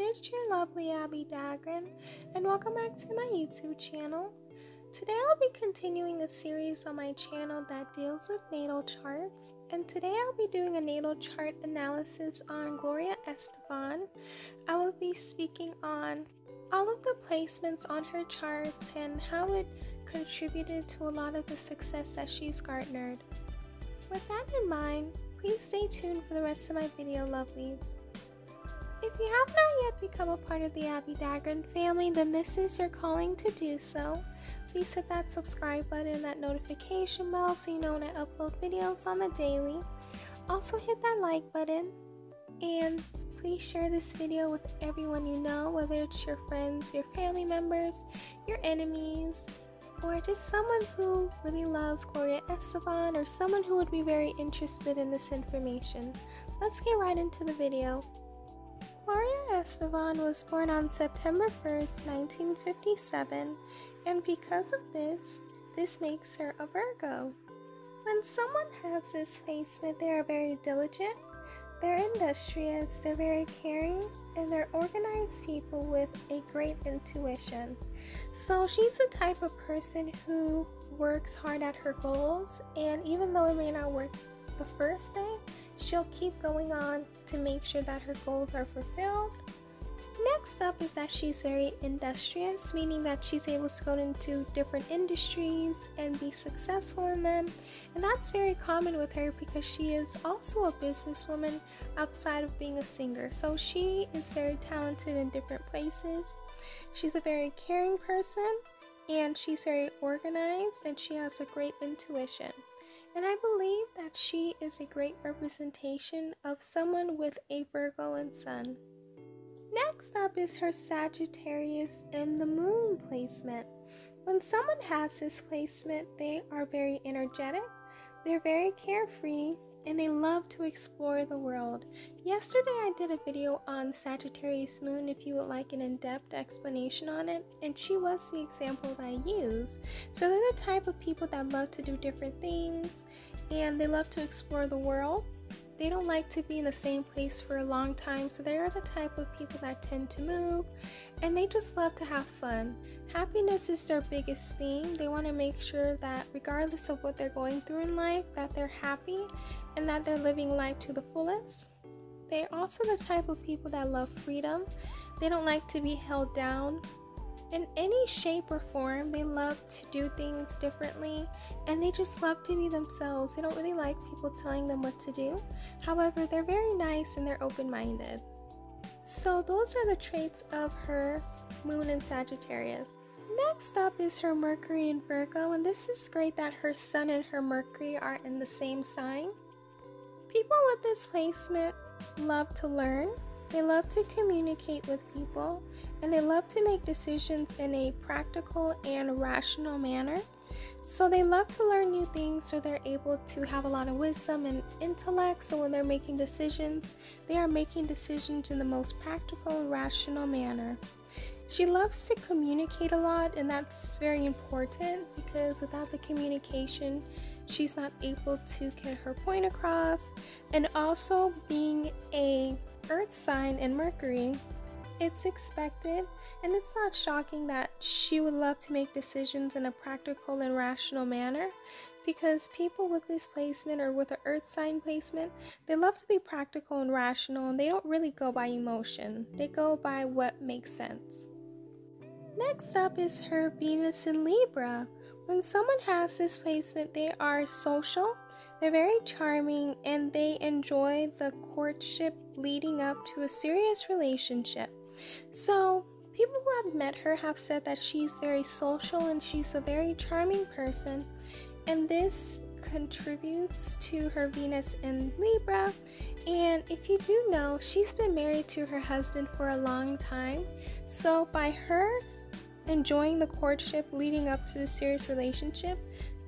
it's your lovely Abbie Dagrin, and welcome back to my YouTube channel. Today I'll be continuing a series on my channel that deals with natal charts, and today I'll be doing a natal chart analysis on Gloria Estefan. I will be speaking on all of the placements on her charts and how it contributed to a lot of the success that she's garnered. With that in mind, please stay tuned for the rest of my video, lovelies. If you have not yet become a part of the Abbie Dagrin family, then this is your calling to do so. Please hit that subscribe button and that notification bell so you know when I upload videos on the daily. Also hit that like button and please share this video with everyone you know, whether it's your friends, your family members, your enemies, or just someone who really loves Gloria Estefan or someone who would be very interested in this information. Let's get right into the video. Gloria Estefan was born on September 1st, 1957, and because of this makes her a Virgo. When someone has this placement, they are very diligent, they're industrious, they're very caring, and they're organized people with a great intuition. So she's the type of person who works hard at her goals, and even though it may not work the first day, she'll keep going on to make sure that her goals are fulfilled. Next up is that she's very industrious, meaning that she's able to go into different industries and be successful in them. And that's very common with her because she is also a businesswoman outside of being a singer. So she is very talented in different places. She's a very caring person, and she's very organized, and she has a great intuition. And I believe that she is a great representation of someone with a Virgo and Sun. Next up is her Sagittarius and the Moon placement. When someone has this placement, they are very energetic, they're very carefree, and they love to explore the world. Yesterday I did a video on Sagittarius Moon if you would like an in-depth explanation on it, and she was the example that I used. So they're the type of people that love to do different things, and they love to explore the world. They don't like to be in the same place for a long time, so they are the type of people that tend to move, and they just love to have fun. Happiness is their biggest theme. They want to make sure that regardless of what they're going through in life, that they're happy and that they're living life to the fullest. They're also the type of people that love freedom. They don't like to be held down in any shape or form. They love to do things differently, and they just love to be themselves. They don't really like people telling them what to do. However, they're very nice and they're open-minded. So those are the traits of her Moon in Sagittarius. Next up is her Mercury in Virgo, and this is great that her Sun and her Mercury are in the same sign. People with this placement love to learn. They love to communicate with people, and they love to make decisions in a practical and rational manner. So they love to learn new things, so they're able to have a lot of wisdom and intellect. So when they're making decisions, they are making decisions in the most practical and rational manner. She loves to communicate a lot, and that's very important because without the communication, she's not able to get her point across. And also, being a Earth sign in Mercury, it's expected and it's not shocking that she would love to make decisions in a practical and rational manner, because people with this placement or with an Earth sign placement, they love to be practical and rational, and they don't really go by emotion. They go by what makes sense. Next up is her Venus in Libra. When someone has this placement, they are social, they're very charming, and they enjoy the courtship leading up to a serious relationship. So people who have met her have said that she's very social and she's a very charming person, and this contributes to her Venus in Libra. And if you do know, she's been married to her husband for a long time. So by her enjoying the courtship leading up to a serious relationship,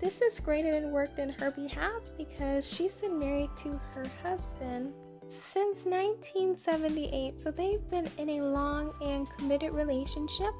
this is great and it worked in her behalf because she's been married to her husband since 1978. So they've been in a long and committed relationship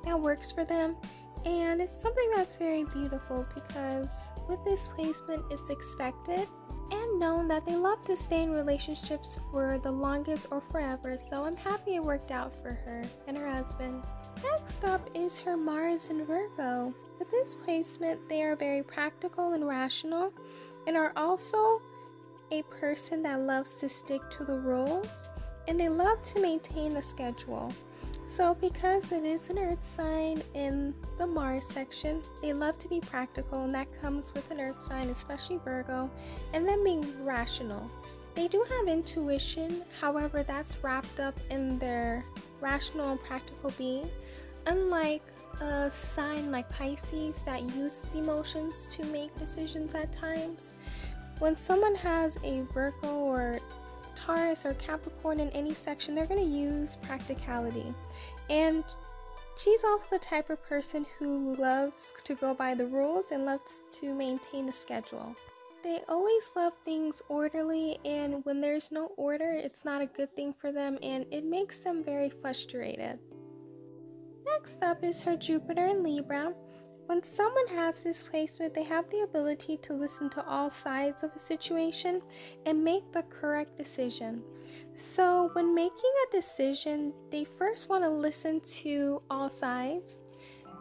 that works for them, and it's something that's very beautiful because with this placement, it's expected and known that they love to stay in relationships for the longest or forever, so I'm happy it worked out for her and her husband. Next up is her Mars in Virgo. With this placement, they are very practical and rational, and are also a person that loves to stick to the rules, and they love to maintain a schedule. So because it is an earth sign in the Mars section, they love to be practical, and that comes with an earth sign, especially Virgo, and them being rational. They do have intuition, however that's wrapped up in their rational and practical being, unlike a sign like Pisces that uses emotions to make decisions at times. When someone has a Virgo or Taurus or Capricorn in any section, they're going to use practicality. And she's also the type of person who loves to go by the rules and loves to maintain a schedule. They always love things orderly, and when there's no order, it's not a good thing for them, and it makes them very frustrated. Next up is her Jupiter in Libra. When someone has this placement, they have the ability to listen to all sides of a situation and make the correct decision. So when making a decision, they first want to listen to all sides,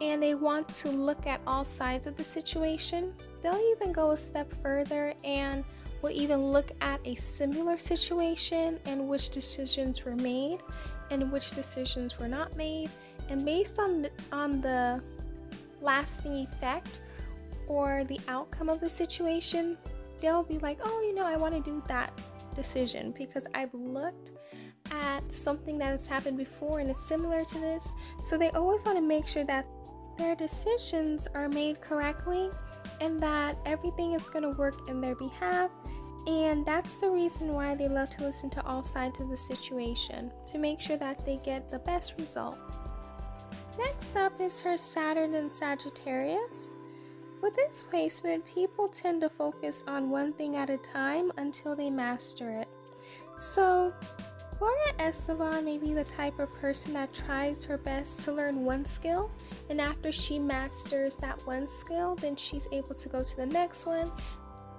and they want to look at all sides of the situation. They'll even go a step further and will even look at a similar situation and which decisions were made and which decisions were not made. And based on the lasting effect or the outcome of the situation, they'll be like, oh, I want to do that decision because I've looked at something that has happened before and it's similar to this. So they always want to make sure that their decisions are made correctly and that everything is going to work in their behalf. And that's the reason why they love to listen to all sides of the situation, to make sure that they get the best result. Next up is her Saturn and Sagittarius. With this placement, people tend to focus on one thing at a time until they master it. So, Gloria Estefan may be the type of person that tries her best to learn one skill, and after she masters that one skill, then she's able to go to the next one,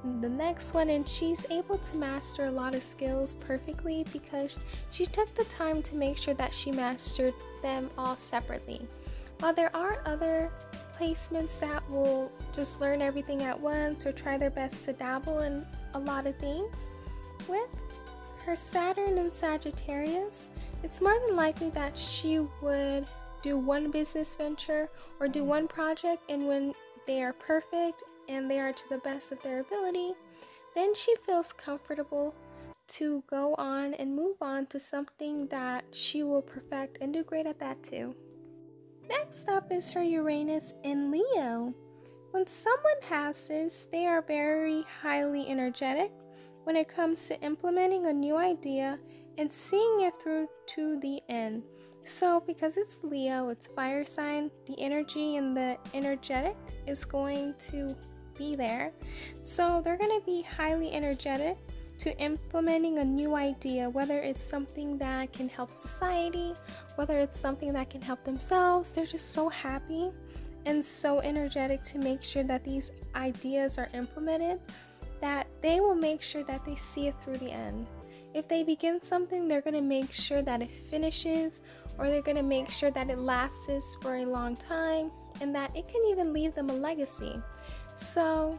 and she's able to master a lot of skills perfectly because she took the time to make sure that she mastered them all separately. While there are other placements that will just learn everything at once or try their best to dabble in a lot of things, with her Saturn and Sagittarius, it's more than likely that she would do one business venture or do one project, and when they are perfect and they are to the best of their ability, then she feels comfortable to go on and move on to something that she will perfect and do great at that too. Next up is her Uranus in Leo. When someone has this, they are very highly energetic when it comes to implementing a new idea and seeing it through to the end. So because it's Leo, it's fire sign, the energy and the energetic is going to be there. So they're going to be highly energetic to implementing a new idea, whether it's something that can help society, whether it's something that can help themselves. They're just so happy and so energetic to make sure that these ideas are implemented, that they will make sure that they see it through the end. If they begin something, they're going to make sure that it finishes, or they're going to make sure that it lasts for a long time and that it can even leave them a legacy. So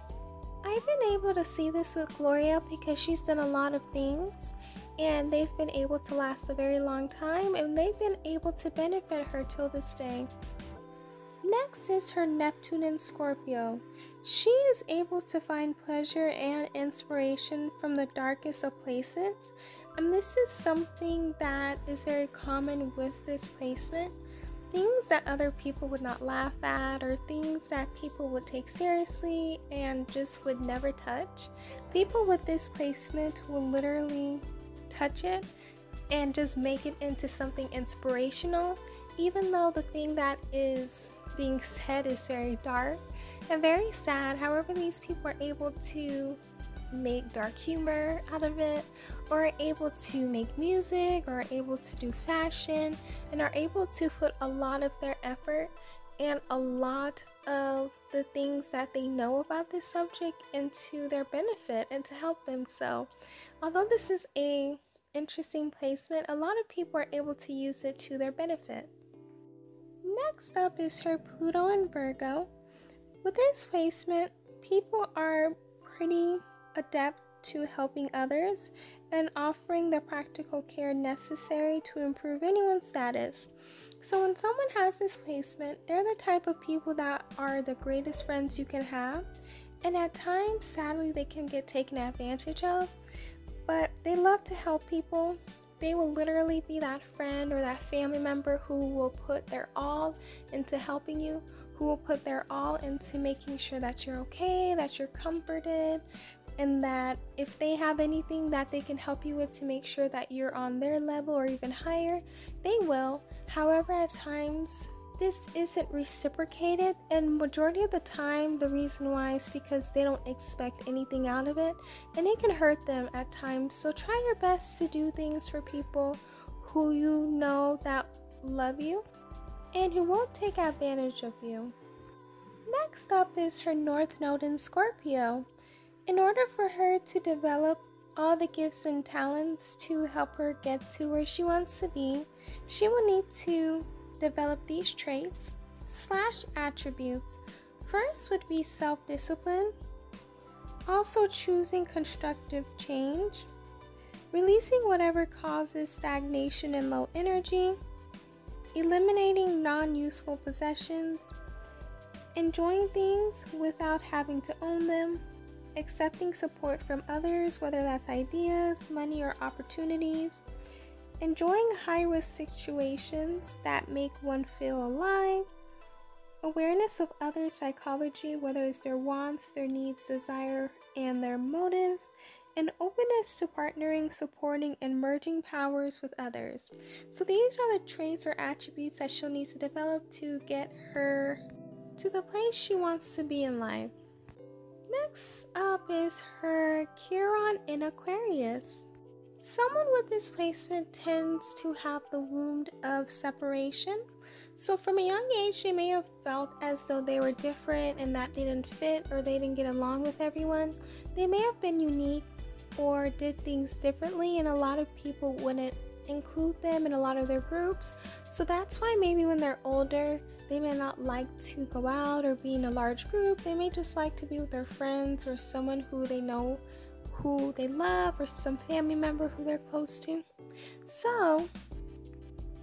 I've been able to see this with Gloria because she's done a lot of things and they've been able to last a very long time, and they've been able to benefit her till this day. Next is her Neptune in Scorpio. She is able to find pleasure and inspiration from the darkest of places, and this is something that is very common with this placement. Things that other people would not laugh at, or things that people would take seriously and just would never touch. People with this placement will literally touch it and just make it into something inspirational, even though the thing that is being said is very dark and very sad. However, these people are able to make dark humor out of it, or are able to make music, or are able to do fashion, and are able to put a lot of their effort and a lot of the things that they know about this subject into their benefit and to help them. So although this is a interesting placement, a lot of people are able to use it to their benefit. Next up is her Pluto and Virgo. With this placement, people are pretty adept to helping others and offering the practical care necessary to improve anyone's status. So when someone has this placement, they're the type of people that are the greatest friends you can have, and at times, sadly, they can get taken advantage of, but they love to help people. They will literally be that friend or that family member who will put their all into helping you, who will put their all into making sure that you're okay, that you're comforted, and that if they have anything that they can help you with to make sure that you're on their level or even higher, they will. However, at times, this isn't reciprocated, and majority of the time, the reason why is because they don't expect anything out of it, and it can hurt them at times. So try your best to do things for people who you know that love you and who won't take advantage of you. Next up is her North Node in Scorpio. In order for her to develop all the gifts and talents to help her get to where she wants to be, she will need to develop these traits / attributes. First would be self-discipline, also choosing constructive change, releasing whatever causes stagnation and low energy, eliminating non-useful possessions, enjoying things without having to own them, accepting support from others, whether that's ideas, money, or opportunities, enjoying high-risk situations that make one feel alive, awareness of others' psychology, whether it's their wants, their needs, desire, and their motives, and openness to partnering, supporting, and merging powers with others. So these are the traits or attributes that she'll need to develop to get her to the place she wants to be in life. Next up is her Chiron in Aquarius. Someone with this placement tends to have the wound of separation. So from a young age, they may have felt as though they were different and that they didn't fit or they didn't get along with everyone. They may have been unique or did things differently, and a lot of people wouldn't include them in a lot of their groups. So that's why maybe when they're older, they may not like to go out or be in a large group. They may just like to be with their friends or someone who they know, who they love, or some family member who they're close to. So,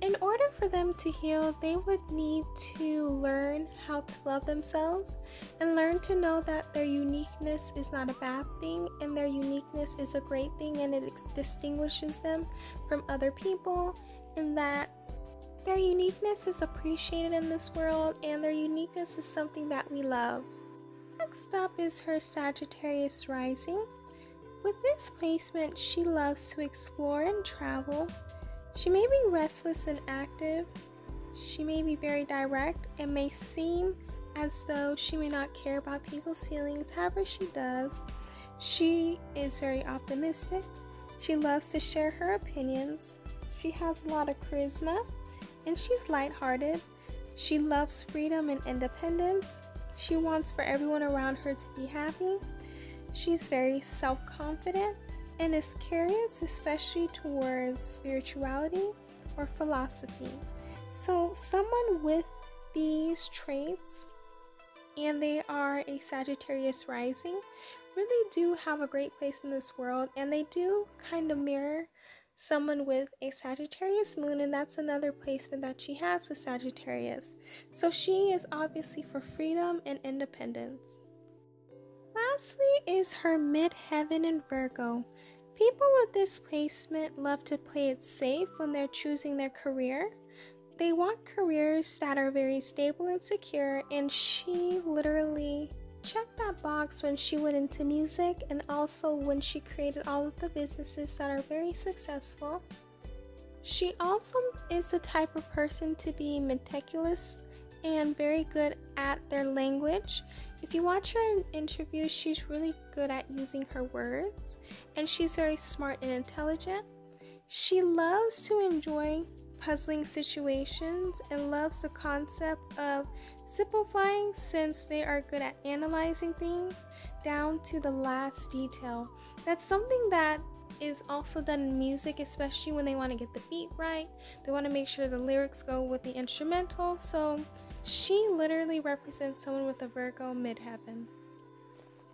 in order for them to heal, they would need to learn how to love themselves and learn to know that their uniqueness is not a bad thing, and their uniqueness is a great thing, and it distinguishes them from other people, and that their uniqueness is appreciated in this world, and their uniqueness is something that we love. Next up is her Sagittarius rising. With this placement, she loves to explore and travel. She may be restless and active. She may be very direct and may seem as though she may not care about people's feelings. However, she does. She is very optimistic. She loves to share her opinions. She has a lot of charisma, and she's lighthearted. She loves freedom and independence. She wants for everyone around her to be happy. She's very self-confident and is curious, especially towards spirituality or philosophy. So someone with these traits, and they are a Sagittarius rising, really do have a great place in this world, and they do kind of mirror someone with a Sagittarius moon, and that's another placement that she has with Sagittarius. So she is obviously for freedom and independence. Lastly is her midheaven in Virgo. People with this placement love to play it safe when they're choosing their career. They want careers that are very stable and secure, and she literally checked that box when she went into music, and also when she created all of the businesses that are very successful. She also is the type of person to be meticulous and very good at their language. If you watch her in interviews, she's really good at using her words, and she's very smart and intelligent. She loves to enjoy puzzling situations and loves the concept of simplifying, since they are good at analyzing things down to the last detail. That's something that is also done in music, especially when they want to get the beat right. They want to make sure the lyrics go with the instrumental. So she literally represents someone with a Virgo midheaven.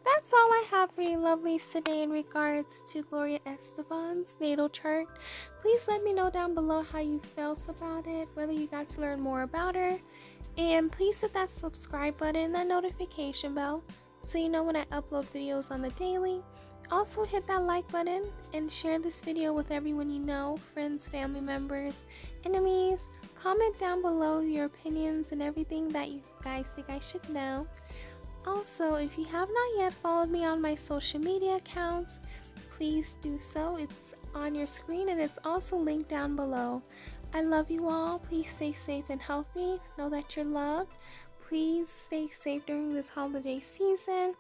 That's all I have for you lovelies today in regards to Gloria Estefan's natal chart. Please let me know down below how you felt about it, whether you got to learn more about her. And please hit that subscribe button and that notification bell so you know when I upload videos on the daily. Also hit that like button and share this video with everyone you know, friends, family members, enemies. Comment down below your opinions and everything that you guys think I should know. Also, if you have not yet followed me on my social media accounts, please do so. It's on your screen and it's also linked down below. I love you all. Please stay safe and healthy. Know that you're loved. Please stay safe during this holiday season.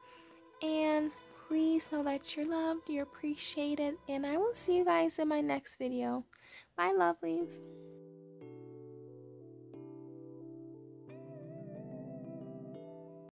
And please know that you're loved, you're appreciated. And I will see you guys in my next video. Bye, lovelies.